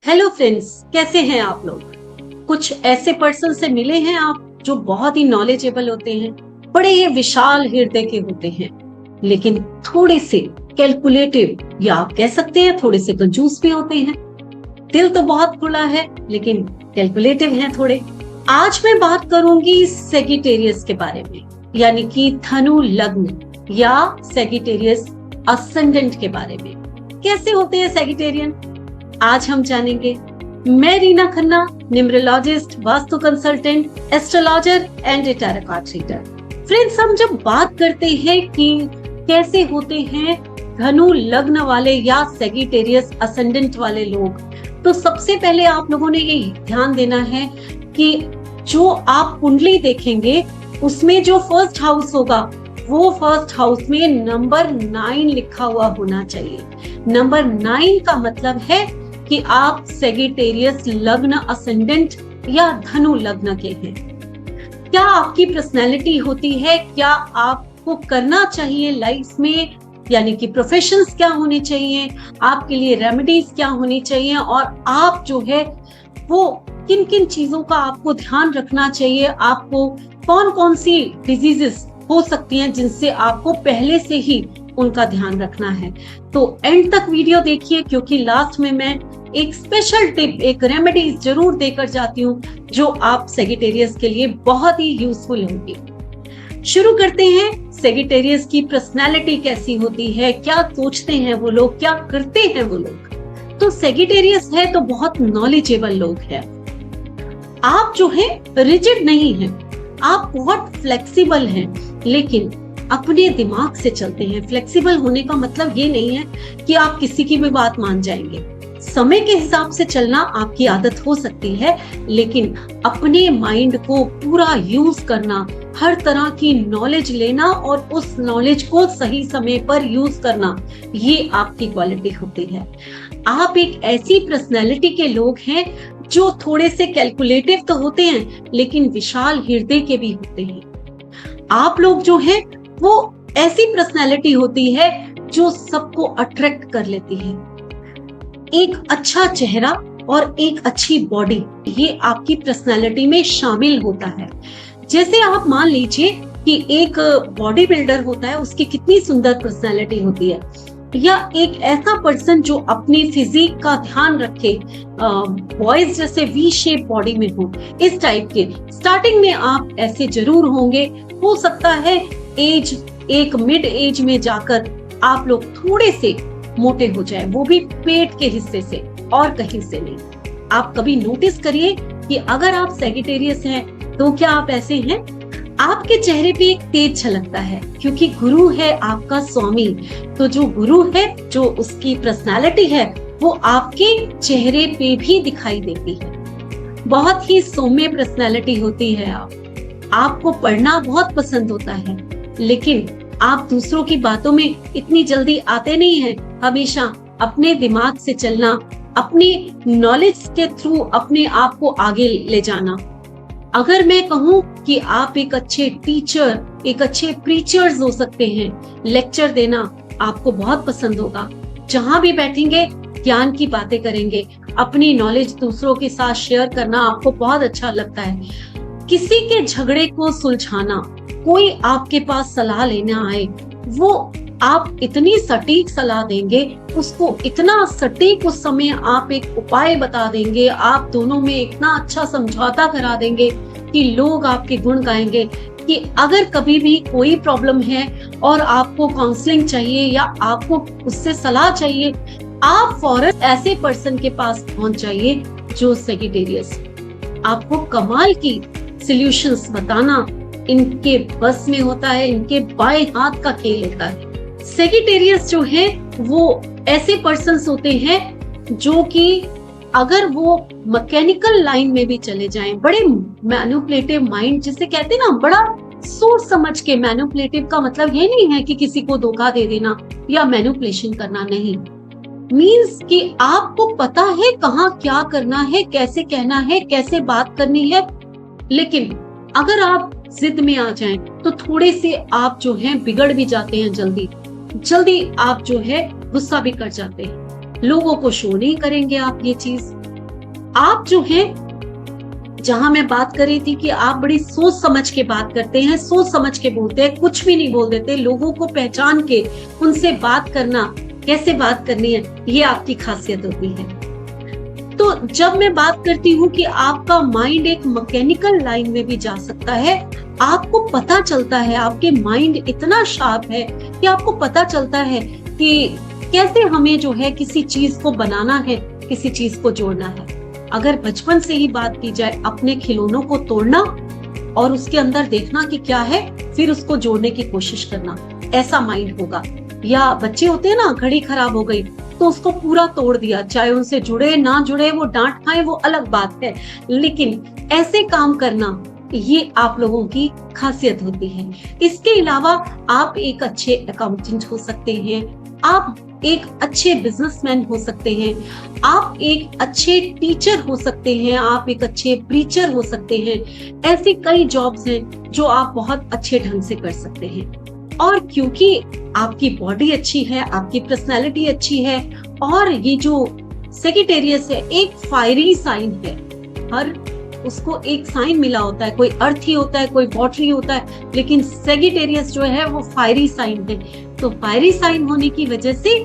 Hello friends, कैसे हैं आप लोग। कुछ ऐसे पर्सन से मिले हैं आप जो बहुत ही नॉलेजेबल होते हैं, बड़े ही विशाल हृदय के होते हैं, लेकिन थोड़े से कैलकुलेटिव या आप कह सकते हैं थोड़े से कंजूस भी होते हैं। दिल तो बहुत खुला है लेकिन कैलकुलेटिव हैं थोड़े। आज मैं बात करूंगी सेगिटेरियस के बारे में, यानी कि धनु लग्न या सेगिटेरियस असेंडेंट के बारे में। कैसे होते हैं सेगिटेरियन, आज हम जानेंगे। मैं Reena Khanna, numerologist, vastu consultant, astrologer and tarot card reader. Friends, हम जब बात करते हैं कि कैसे होते हैं धनु लग्न वाले या सेगिटेरियस असेंडेंट वाले लोग, तो सबसे पहले आप लोगों ने ये ध्यान देना है कि जो आप कुंडली देखेंगे उसमें जो फर्स्ट हाउस होगा वो फर्स्ट हाउस में नंबर 9 लिखा हुआ होना चाहिए। नंबर 9 का मतलब है कि आप सेगिटेरियस लग्न असेंडेंट या धनु लग्न के हैं। क्या आपकी पर्सनैलिटी होती है, क्या आपको करना चाहिए लाइफ में, यानी कि प्रोफेशंस क्या होने चाहिए, आपके लिए रेमेडीज क्या होनी चाहिए, और आप जो है वो किन किन चीजों का आपको ध्यान रखना चाहिए, आपको कौन कौन सी डिजीजेस हो सकती हैं जिनसे आपको पहले से ही उनका ध्यान रखना है। तो एंड तक वीडियो देखिए, क्योंकि लास्ट में मैं एक स्पेशल टिप, एक रेमेडीज जरूर देकर जाती हूँ जो आप सेगिटेरियस के लिए बहुत ही यूजफुल होगी। शुरू करते हैं। सेगिटेरियस की पर्सनालिटी कैसी होती है, क्या सोचते हैं वो लोग, क्या करते हैं वो लोग। तो सेगिटेरियस है तो बहुत नॉलेजेबल लोग हैं। आप जो है रिजिड नहीं हैं, आप बहुत फ्लेक्सिबल हैं, लेकिन अपने दिमाग से चलते हैं। फ्लेक्सिबल होने का मतलब ये नहीं है कि आप किसी की भी बात मान जाएंगे। समय के हिसाब से चलना आपकी आदत हो सकती है, लेकिन अपने माइंड को पूरा यूज करना, हर तरह की नॉलेज लेना और उस नॉलेज को सही समय पर यूज करना, ये आपकी क्वालिटी होती है। आप एक ऐसी पर्सनैलिटी के लोग हैं जो थोड़े से कैलकुलेटिव तो होते हैं, लेकिन विशाल हृदय के भी होते हैं। आप लोग जो हैं वो ऐसी पर्सनैलिटी होती है जो सबको अट्रैक्ट कर लेती है। एक अच्छा चेहरा और एक अच्छी बॉडी, ये आपकी पर्सनैलिटी में शामिल होता है। जैसे आप मान लीजिए कि एक बॉडी बिल्डर होता है, उसकी कितनी सुंदर पर्सनैलिटी होती है, या एक ऐसा पर्सन जो अपनी फिजिक का ध्यान रखे, बॉयज जैसे वी शेप बॉडी में हो, इस टाइप के। स्टार्टिंग में आप ऐसे जरूर होंगे, हो सकता है एक मिड एज में जाकर आप लोग थोड़े से मोटे हो जाए, वो भी पेट के हिस्से से और कहीं से नहीं। आप कभी नोटिस करिए कि अगर आप सेगिटेरियस हैं तो क्या आप ऐसे हैं। आपके चेहरे पे एक तेज छलकता है, क्योंकि गुरु है आपका स्वामी। तो जो गुरु है, जो उसकी पर्सनालिटी है, वो आपके चेहरे पे भी दिखाई देती है। बहुत ही सौम्य पर्सनालिटी होती है आपको पढ़ना बहुत पसंद होता है, लेकिन आप दूसरों की बातों में इतनी जल्दी आते नहीं हैं। हमेशा अपने दिमाग से चलना, अपने नॉलेज के थ्रू अपने आप को आगे ले जाना। अगर मैं कहूँ कि आप एक अच्छे टीचर, एक अच्छे प्रीचर्स हो सकते हैं, लेक्चर देना आपको बहुत पसंद होगा। जहां भी बैठेंगे ज्ञान की बातें करेंगे, अपनी नॉलेज दूसरों के साथ शेयर करना आपको बहुत अच्छा लगता है। किसी के झगड़े को सुलझाना, कोई आपके पास सलाह लेना आए, वो आप इतनी सटीक सलाह देंगे, उसको इतना सटीक उस समय आप एक उपाय बता देंगे, आप दोनों में इतना अच्छा समझौता करा देंगे कि लोग आपके गुण गाएंगे। कि अगर कभी भी कोई प्रॉब्लम है और आपको काउंसलिंग चाहिए या आपको उससे सलाह चाहिए, आप फौरन ऐसे पर्सन के पास पहुंच जाइए जो सेगिटेरियस। आपको कमाल की सॉल्यूशंस बताना इनके बस में होता है, इनके बाएं हाथ का खेल होता है। सेगिटेरियस जो है वो ऐसे पर्सन्स होते हैं जो कि अगर वो मैकेनिकल लाइन में भी चले जाएं, बड़े मैनिपुलेटिव माइंड जिसे कहते हैं ना, बड़ा सोच समझ के। मैनिपुलेटिव का मतलब ये नहीं है कि किसी को धोखा दे देना या मैनिपुलेशन करना, नहीं। मीन्स कि आपको पता है कहाँ क्या करना है, कैसे कहना है, कैसे बात करनी है, लेकिन अगर आप जिद में आ जाएं तो थोड़े से आप जो हैं बिगड़ भी जाते हैं। जल्दी आप जो है गुस्सा भी कर जाते हैं। लोगों को शो नहीं करेंगे आप ये चीज। आप जो है, जहां मैं बात कर रही थी कि आप बड़ी सोच समझ के बात करते हैं, सोच समझ के बोलते हैं, कुछ भी नहीं बोल देते, लोगों को पहचान के उनसे बात करना, कैसे बात करनी है, ये आपकी खासियत होती है। तो जब मैं बात करती हूँ कि आपका माइंड एक मैकेनिकल लाइन में भी जा सकता है, आपको पता चलता है, आपके माइंड इतना शार्प है कि आपको पता चलता है कि कैसे हमें जो है किसी चीज को बनाना है, किसी चीज को जोड़ना है। अगर बचपन से ही बात की जाए, अपने खिलौनों को तोड़ना और उसके अंदर देखना कि क्या है, फिर उसको जोड़ने की कोशिश करना, ऐसा माइंड होगा। या बच्चे होते हैं ना, घड़ी खराब हो गई तो उसको पूरा तोड़ दिया, चाहे उनसे जुड़े ना जुड़े, वो डांट खाए वो अलग बात है, लेकिन ऐसे काम करना, ये आप लोगों की खासियत होती है। इसके अलावा आप एक अच्छे अकाउंटेंट हो सकते हैं, आप एक अच्छे बिजनेसमैन हो सकते हैं, आप एक अच्छे टीचर हो सकते हैं, आप एक अच्छे प्रीचर हो सकते हैं। ऐसी कई जॉब्स हैं जो आप बहुत अच्छे ढंग से कर सकते हैं। और क्योंकि आपकी बॉडी अच्छी है, आपकी पर्सनैलिटी अच्छी है, और ये जो सेजिटेरियस है एक फायरी साइन है, हर उसको एक साइन मिला होता है, कोई अर्थी होता है, कोई वाटरी होता है, लेकिन सेजिटेरियस जो है वो फायरी साइन है। तो फायरी साइन होने की वजह से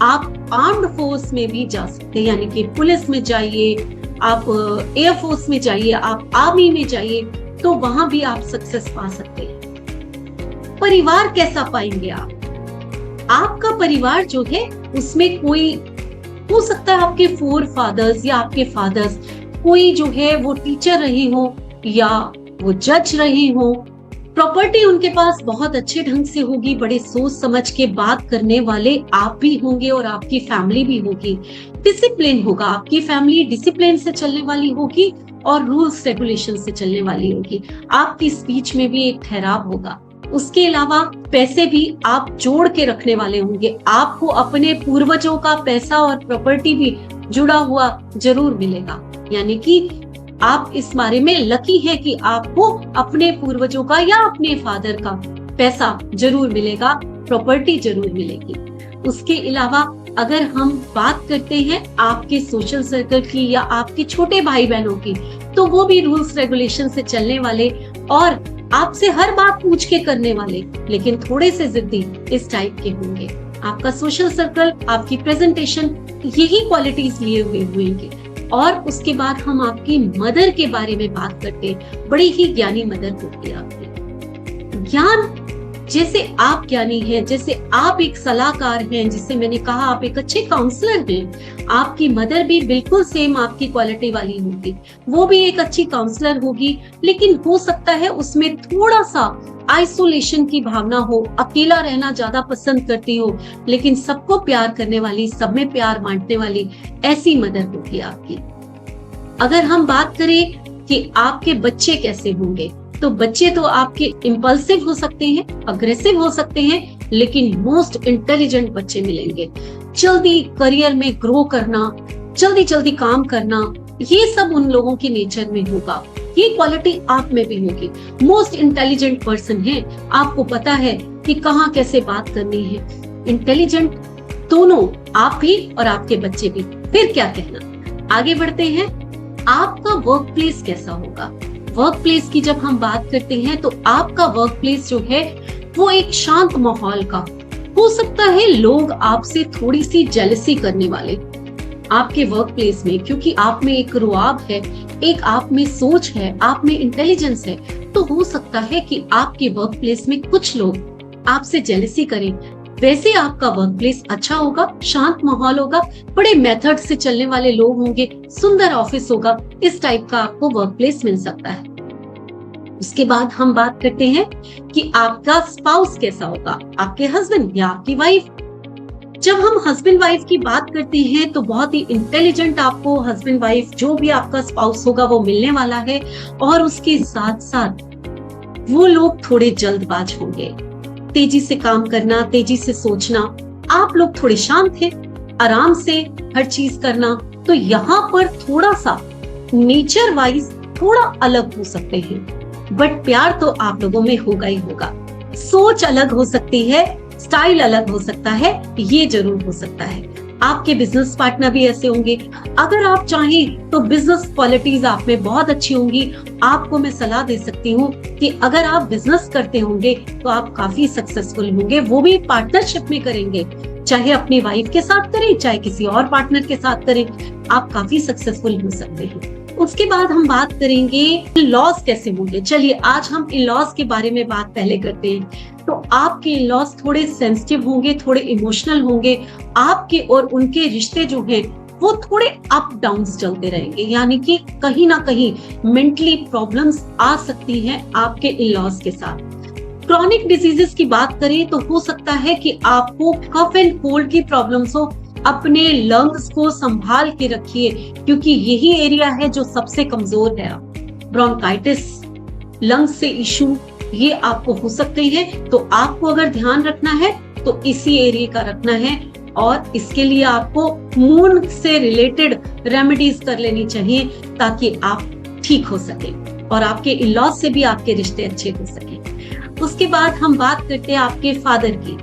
आप आर्म्ड फोर्स में भी जा सकते हैं, यानी कि पुलिस में जाइए, आप एयरफोर्स में जाइए, आप आर्मी में जाइए, तो वहां भी आप सक्सेस पा सकते हैं। परिवार कैसा पाएंगे आप? आपका परिवार जो है उसमें कोई हो सकता है आपके फोर फादर्स या आपके फादर्स, कोई जो है वो टीचर रहे हो या वो जज रहे हो, प्रॉपर्टी उनके पास बहुत अच्छे ढंग से होगी, बड़े सोच समझ के बात करने वाले आप भी होंगे और आपकी फैमिली भी होगी, डिसिप्लिन होगा, आपकी फैमिली डिसिप्लिन से चलने वाली होगी और रूल्स रेगुलेशन से चलने वाली होगी, आपकी स्पीच में भी एक ठहराव होगा। उसके अलावा पैसे भी आप जोड़ के रखने वाले होंगे, आपको अपने पूर्वजों का पैसा और प्रॉपर्टी भी जुड़ा हुआ जरूर मिलेगा, यानी कि आप इस बारे में लकी है कि आपको अपने पूर्वजों का या अपने फादर का पैसा जरूर मिलेगा, प्रॉपर्टी जरूर मिलेगी। उसके अलावा अगर हम बात करते हैं आपके सोशल सर्कल की या आपके छोटे भाई बहनों की, तो वो भी रूल्स रेगुलेशन से चलने वाले और आपसे हर बात पूछ के करने वाले, लेकिन थोड़े से जिद्दी इस टाइप के होंगे। आपका सोशल सर्कल, आपकी प्रेजेंटेशन, यही क्वालिटीज लिए हुए होंगे। और उसके बाद हम आपकी मदर के बारे में बात करते हैं, बड़ी ही ज्ञानी मदर होती है आपकी। ज्ञान, जैसे आप ज्ञानी हैं, जैसे आप एक सलाहकार हैं, जिससे मैंने कहा आप एक अच्छे काउंसलर हैं, आपकी मदर भी बिल्कुल सेम आपकी क्वालिटी वाली होगी, वो भी एक अच्छी काउंसलर होगी, लेकिन हो सकता है उसमें थोड़ा सा आइसोलेशन की भावना हो, अकेला रहना ज्यादा पसंद करती हो, लेकिन सबको प्यार करने वाली, सब में प्यार बांटने वाली ऐसी मदर होगी आपकी। अगर हम बात करें कि आपके बच्चे कैसे होंगे, तो बच्चे तो आपके इम्पल्सिव हो सकते हैं, अग्रेसिव हो सकते हैं, लेकिन मोस्ट इंटेलिजेंट बच्चे मिलेंगे। जल्दी करियर में ग्रो करना, जल्दी जल्दी काम करना, ये सब उन लोगों के नेचर में होगा, ये क्वालिटी आप में भी होगी। मोस्ट इंटेलिजेंट पर्सन है, आपको पता है कि कहाँ कैसे बात करनी है। इंटेलिजेंट दोनों, आप भी और आपके बच्चे भी। फिर क्या कहना, आगे बढ़ते हैं। आपका वर्क प्लेस कैसा होगा? वर्क प्लेस की जब हम बात करते हैं तो आपका वर्क प्लेस जो है वो एक शांत माहौल का हो सकता है। लोग आपसे थोड़ी सी जेलसी करने वाले आपके वर्क प्लेस में, क्योंकि आप में एक रुआब है, एक आप में सोच है, आप में इंटेलिजेंस है, तो हो सकता है कि आपके वर्क प्लेस में कुछ लोग आपसे जेलसी करें। वैसे आपका वर्क प्लेस अच्छा होगा, शांत माहौल होगा, बड़े मेथड से चलने वाले लोग होंगे, सुंदर ऑफिस होगा, इस टाइप का आपको वर्क प्लेस मिल सकता है। उसके बाद हम बात करते हैं कि आपका स्पाउस कैसा होगा, आपके हस्बैंड या आपकी वाइफ। जब हम हस्बैंड वाइफ की बात करते हैं तो बहुत ही इंटेलिजेंट आपको हस्बैंड वाइफ जो भी आपका स्पाउस होगा वो मिलने वाला है, और उसके साथ साथ वो लोग थोड़े जल्दबाज होंगे, तेजी से काम करना, तेजी से सोचना। आप लोग थोड़े शांत हैं, आराम से हर चीज करना, तो यहाँ पर थोड़ा सा नेचर वाइज थोड़ा अलग हो सकते हैं, बट प्यार तो आप लोगों में होगा ही होगा। सोच अलग हो सकती है, स्टाइल अलग हो सकता है, ये जरूर हो सकता है। आपके बिजनेस पार्टनर भी ऐसे होंगे। अगर आप चाहें तो बिजनेस क्वालिटीज आप में बहुत अच्छी होंगी। आपको मैं सलाह दे सकती हूँ कि अगर आप बिजनेस करते होंगे तो आप काफी सक्सेसफुल होंगे, वो भी पार्टनरशिप में करेंगे, चाहे अपनी वाइफ के साथ करें चाहे किसी और पार्टनर के साथ करें, आप काफी सक्सेसफुल हो सकते हैं। उसके बाद हम बात करेंगे इन-लॉज कैसे होंगे। चलिए आज हम इन-लॉज के बारे में बात पहले करते हैं। तो आपके इन-लॉज थोड़े सेंसिटिव होंगे, थोड़े इमोशनल होंगे। आपके और उनके रिश्ते जो हैं वो थोड़े अप डाउन्स चलते रहेंगे, यानी कि कहीं ना कहीं मेंटली प्रॉब्लम्स आ सकती हैं आपके इन-लॉज के साथ। क्रॉनिक डिजीजेस की बात करें तो हो सकता है कि आपको कफ एंड कोल्ड की प्रॉब्लम्स हो। अपने लंग्स को संभाल के रखिए क्योंकि यही एरिया है जो सबसे कमजोर है। ब्रोंकाइटिस, लंग्स से इशू ये आपको हो सकते हैं, तो आपको अगर ध्यान रखना है तो इसी एरिया का रखना है और इसके लिए आपको मून से रिलेटेड रेमेडीज कर लेनी चाहिए ताकि आप ठीक हो सके और आपके इन-लॉज से भी आपके रिश्ते अच्छे हो सके। उसके बाद हम बात करते हैं आपके फादर की।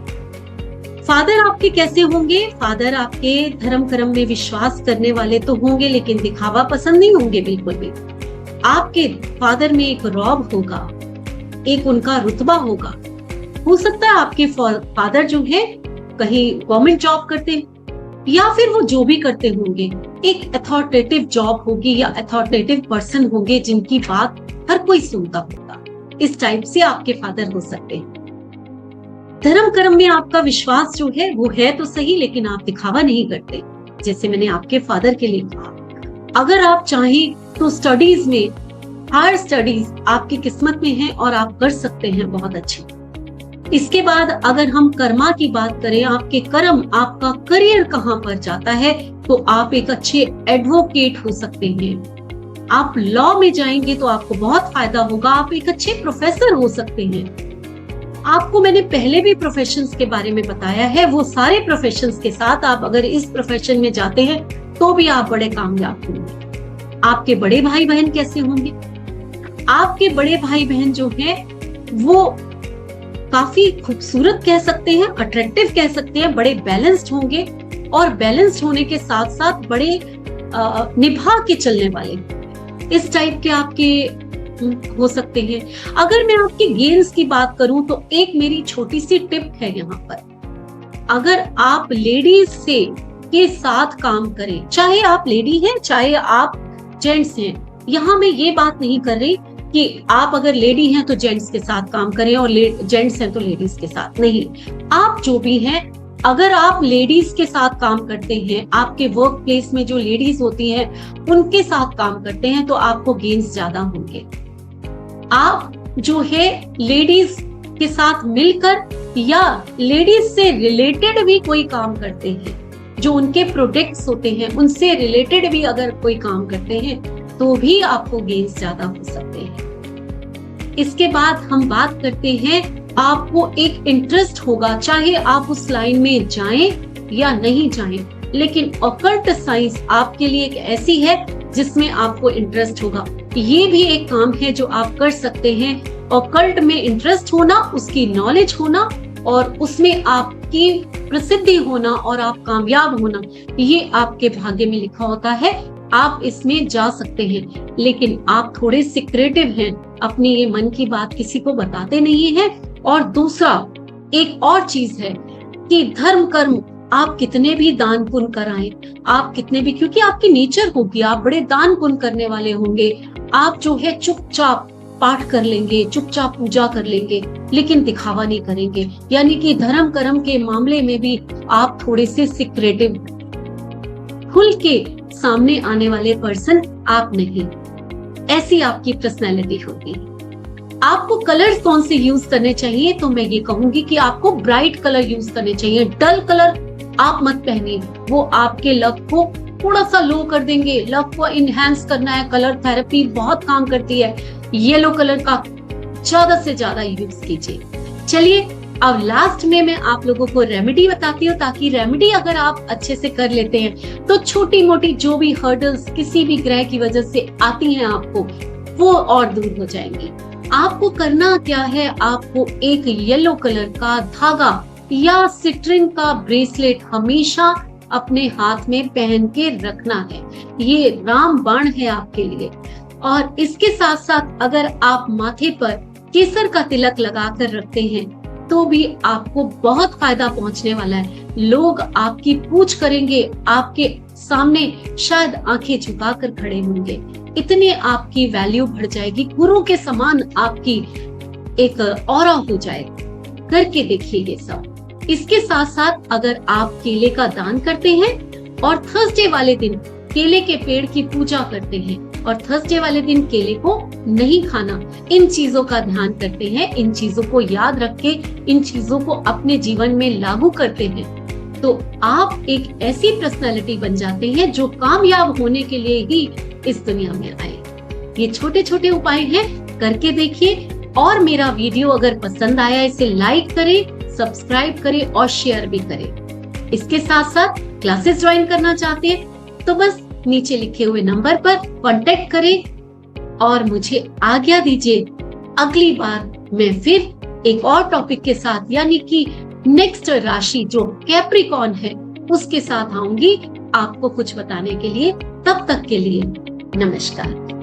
फादर आपके कैसे होंगे? फादर आपके धर्म कर्म में विश्वास करने वाले तो होंगे लेकिन दिखावा पसंद नहीं होंगे बिल्कुल भी। आपके फादर में एक रौब होगा, एक उनका रुतबा होगा। हो सकता है आपके फादर जो है कहीं गवर्नमेंट जॉब करते हैं या फिर वो जो भी करते होंगे, एक अथॉरिटेटिव जॉब होगी या अथॉरिटेटिव पर्सन होंगे जिनकी बात हर कोई सुनता होगा। इस टाइप से आपके फादर हो सकते हैं। धर्म कर्म में आपका विश्वास जो है वो है तो सही लेकिन आप दिखावा नहीं करते, जैसे मैंने आपके फादर के लिए कहा। अगर आप चाहें तो स्टडीज में, हायर स्टडीज आपकी किस्मत में है और आप कर सकते हैं बहुत अच्छे। इसके बाद अगर हम कर्मा की बात करें, आपके कर्म, आपका करियर कहाँ पर जाता है, तो आप एक अच्छे एडवोकेट हो सकते हैं। आप लॉ में जाएंगे तो आपको बहुत फायदा होगा, आप एक अच्छे प्रोफेसर हो सकते हैं। आपको मैंने पहले भी प्रोफेशंस के बारे में बताया है, वो सारे प्रोफेशंस के साथ आप अगर इस प्रोफेशन में जाते हैं तो भी आप बड़े कामयाब होंगे। आपके बड़े भाई बहन कैसे होंगे? आपके बड़े भाई बहन जो हैं वो काफी खूबसूरत कह सकते हैं, अट्रैक्टिव कह सकते हैं, बड़े बैलेंस्ड होंगे और बैलेंस्ड होने के साथ साथ बड़े निभा के चलने वाले, इस टाइप के आपके हो सकते हैं। अगर मैं आपकी गेम्स की बात करूं तो एक मेरी छोटी सी टिप है यहाँ पर, अगर आप लेडीज से के साथ काम करें, चाहे आप लेडी हैं चाहे आप जेंट्स हैं, यहाँ मैं ये बात नहीं कर रही कि आप अगर लेडी हैं तो जेंट्स के साथ काम करें और जेंट्स हैं तो लेडीज के साथ, नहीं। आप जो भी हैं, अगर आप लेडीज के साथ काम करते हैं, आपके वर्क प्लेस में जो लेडीज होती हैं उनके साथ काम करते हैं तो आपको गेन्स ज्यादा होंगे। आप जो है लेडीज के साथ मिलकर या लेडीज से रिलेटेड भी कोई काम करते हैं, जो उनके प्रोडक्ट्स होते हैं उनसे रिलेटेड भी अगर कोई काम करते हैं तो भी आपको गेन्स ज्यादा हो सकते हैं। इसके बाद हम बात करते हैं, आपको एक इंटरेस्ट होगा, चाहे आप उस लाइन में जाएं या नहीं जाएं, लेकिन ऑकल्ट साइंस आपके लिए एक ऐसी है जिसमें आपको इंटरेस्ट होगा। ये भी एक काम है जो आप कर सकते हैं। ऑकल्ट में इंटरेस्ट होना, उसकी नॉलेज होना और उसमें आपकी प्रसिद्धि होना और आप कामयाब होना, ये आपके भाग्य में लिखा होता है। आप इसमें जा सकते हैं, लेकिन आप थोड़े सीक्रेटिव हैं, अपनी ये मन की बात किसी को बताते नहीं हैं। और दूसरा एक और चीज है कि धर्म कर्म आप कितने भी दान पुण्य कराएं, आप कितने भी, क्योंकि आपकी नेचर होगी, आप बड़े दान पुण्य करने वाले होंगे, आप जो है चुपचाप पाठ कर लेंगे, चुपचाप पूजा कर लेंगे, लेकिन दिखावा नहीं करेंगे। यानी कि धर्म कर्म के मामले में भी आप थोड़े से सीक्रेटिव, खुल के सामने आने वाले पर्सन आप नहीं, ऐसी आपकी पर्सनैलिटी होगी। आपको कलर्स कौन से यूज करने चाहिए, तो मैं ये कहूंगी कि आपको ब्राइट कलर यूज करने चाहिए। डल कलर आप मत पहनिए, वो आपके लव को थोड़ा सा लो कर देंगे। लव को इनहेंस करना है, कलर थेरेपी बहुत काम करती है। येलो कलर का ज्यादा से ज्यादा यूज कीजिए। चलिए अब लास्ट में मैं आप लोगों को रेमेडी बताती हूँ, ताकि रेमेडी अगर आप अच्छे से कर लेते हैं तो छोटी मोटी जो भी हर्डल्स किसी भी ग्रह की वजह से आती हैं आपको, वो और दूर हो जाएंगी। आपको करना क्या है, आपको एक येलो कलर का धागा या सिट्रिन का ब्रेसलेट हमेशा अपने हाथ में पहन के रखना है। ये राम बाण है आपके लिए। और इसके साथ साथ अगर आप माथे पर केसर का तिलक लगा कर रखते हैं तो भी आपको बहुत फायदा पहुंचने वाला है। लोग आपकी पूछ करेंगे, आपके सामने शायद आंखें झुकाकर खड़े होंगे, इतने आपकी वैल्यू बढ़ जाएगी, गुरु के समान आपकी एक ऑरा हो जाएगी। करके देखिए ये सब। इसके साथ साथ अगर आप केले का दान करते हैं और थर्सडे वाले दिन केले के पेड़ की पूजा करते हैं और थर्सडे वाले दिन केले को नहीं खाना, इन चीजों का ध्यान करते हैं, इन चीजों को याद रख के इन चीजों को अपने जीवन में लागू करते हैं, तो आप एक ऐसी पर्सनालिटी बन जाते हैं जो कामयाब होने के लिए ही इस दुनिया में आए। ये छोटे छोटे उपाय हैं, करके देखिए। और मेरा वीडियो अगर पसंद आया इसे लाइक करें, सब्सक्राइब करें और शेयर भी करें। इसके साथ साथ क्लासेस ज्वाइन करना चाहते हैं तो बस नीचे लिखे हुए नंबर पर कांटेक्ट करें और मुझे आज्ञा दीजिए। अगली बार मैं फिर एक और टॉपिक के साथ, यानी कि नेक्स्ट राशि जो कैप्रिकॉर्न है उसके साथ आऊंगी आपको कुछ बताने के लिए। तब तक के लिए नमस्कार।